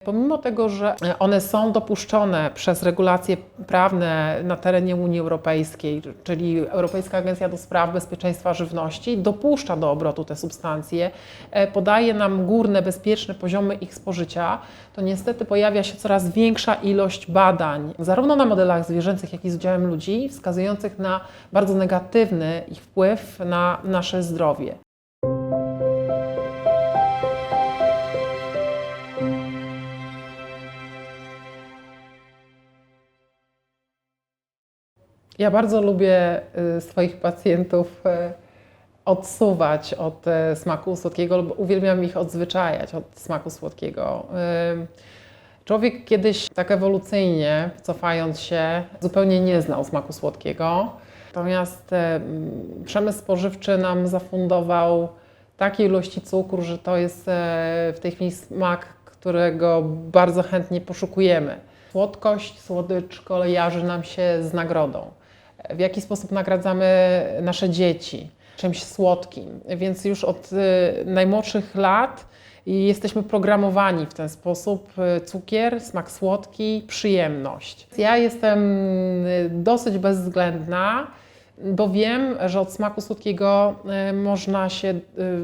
Pomimo tego, że one są dopuszczone przez regulacje prawne na terenie Unii Europejskiej, czyli Europejska Agencja do Spraw Bezpieczeństwa Żywności dopuszcza do obrotu te substancje, podaje nam górne, bezpieczne poziomy ich spożycia, to niestety pojawia się coraz większa ilość badań, zarówno na modelach zwierzęcych, jak i z udziałem ludzi, wskazujących na bardzo negatywny ich wpływ na nasze zdrowie. Ja bardzo lubię swoich pacjentów odsuwać od smaku słodkiego, bo uwielbiam ich odzwyczajać od smaku słodkiego. Człowiek kiedyś tak ewolucyjnie, cofając się, zupełnie nie znał smaku słodkiego. Natomiast przemysł spożywczy nam zafundował takiej ilości cukru, że to jest w tej chwili smak, którego bardzo chętnie poszukujemy. Słodkość, słodycz kojarzy nam się z nagrodą. W jaki sposób nagradzamy nasze dzieci czymś słodkim, więc już od najmłodszych lat jesteśmy programowani w ten sposób: cukier, smak słodki, przyjemność. Ja jestem dosyć bezwzględna, bo wiem, że od smaku słodkiego można się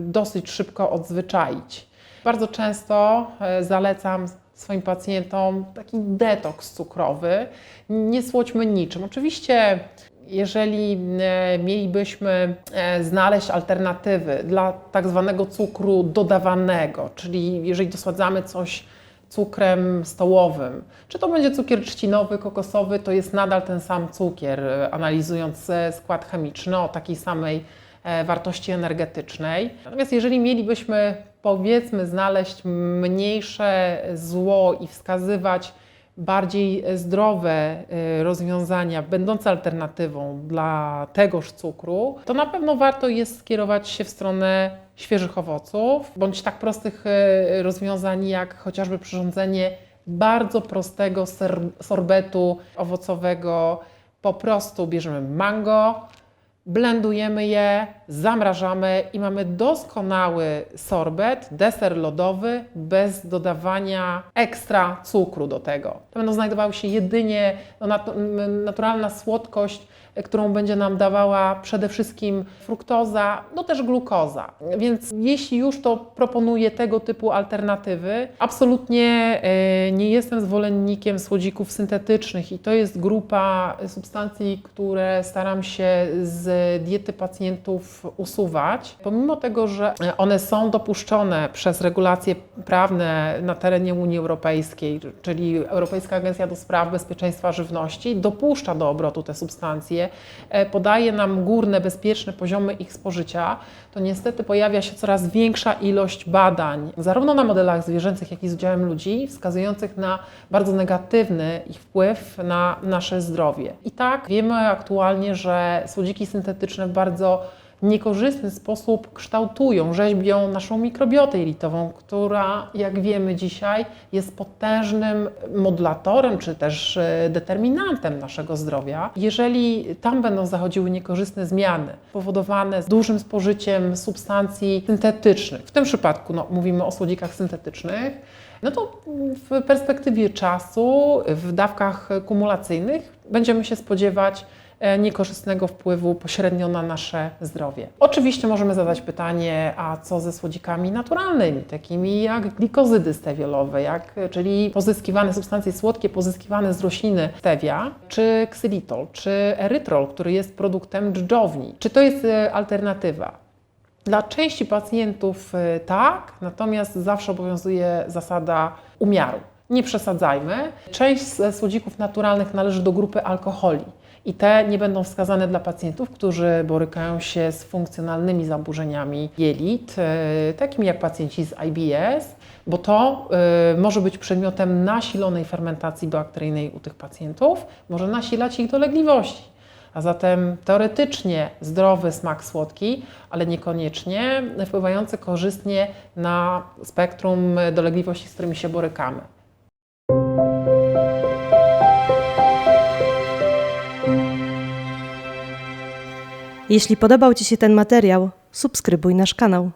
dosyć szybko odzwyczaić. Bardzo często zalecam swoim pacjentom taki detoks cukrowy. Nie słodźmy niczym. Oczywiście, jeżeli mielibyśmy znaleźć alternatywy dla tak zwanego cukru dodawanego, czyli jeżeli dosładzamy coś cukrem stołowym, czy to będzie cukier trzcinowy, kokosowy, to jest nadal ten sam cukier, analizując skład chemiczny o takiej samej wartości energetycznej. Natomiast jeżeli mielibyśmy, powiedzmy, znaleźć mniejsze zło i wskazywać bardziej zdrowe rozwiązania, będące alternatywą dla tegoż cukru, to na pewno warto jest skierować się w stronę świeżych owoców, bądź tak prostych rozwiązań jak chociażby przyrządzenie bardzo prostego sorbetu owocowego. Po prostu bierzemy mango, blendujemy je, zamrażamy i mamy doskonały sorbet, deser lodowy, bez dodawania ekstra cukru do tego. To będą znajdowały się jedynie naturalna słodkość, którą będzie nam dawała przede wszystkim fruktoza, no też glukoza. Więc jeśli już, to proponuję tego typu alternatywy. Absolutnie nie jestem zwolennikiem słodzików syntetycznych i to jest grupa substancji, które staram się z diety pacjentów usuwać. Pomimo tego, że one są dopuszczone przez regulacje prawne na terenie Unii Europejskiej, czyli Europejska Agencja do Spraw Bezpieczeństwa Żywności dopuszcza do obrotu te substancje, podaje nam górne, bezpieczne poziomy ich spożycia, to niestety pojawia się coraz większa ilość badań, zarówno na modelach zwierzęcych, jak i z udziałem ludzi, wskazujących na bardzo negatywny ich wpływ na nasze zdrowie. I tak wiemy aktualnie, że słodziki syntetyczne w bardzo niekorzystny sposób kształtują, rzeźbią naszą mikrobiotę jelitową, która, jak wiemy dzisiaj, jest potężnym modulatorem czy też determinantem naszego zdrowia. Jeżeli tam będą zachodziły niekorzystne zmiany powodowane dużym spożyciem substancji syntetycznych, w tym przypadku mówimy o słodzikach syntetycznych, no to w perspektywie czasu, w dawkach kumulacyjnych będziemy się spodziewać niekorzystnego wpływu pośrednio na nasze zdrowie. Oczywiście możemy zadać pytanie, a co ze słodzikami naturalnymi, takimi jak glikozydy stewiolowe, czyli pozyskiwane substancje słodkie pozyskiwane z rośliny stevia, czy ksylitol, czy erytrol, który jest produktem dżdżowni. Czy to jest alternatywa? Dla części pacjentów tak, natomiast zawsze obowiązuje zasada umiaru. Nie przesadzajmy. Część ze słodzików naturalnych należy do grupy alkoholi i te nie będą wskazane dla pacjentów, którzy borykają się z funkcjonalnymi zaburzeniami jelit, takimi jak pacjenci z IBS, bo to może być przedmiotem nasilonej fermentacji bakteryjnej u tych pacjentów, może nasilać ich dolegliwości. A zatem teoretycznie zdrowy smak słodki, ale niekoniecznie wpływający korzystnie na spektrum dolegliwości, z którymi się borykamy. Jeśli podobał Ci się ten materiał, subskrybuj nasz kanał.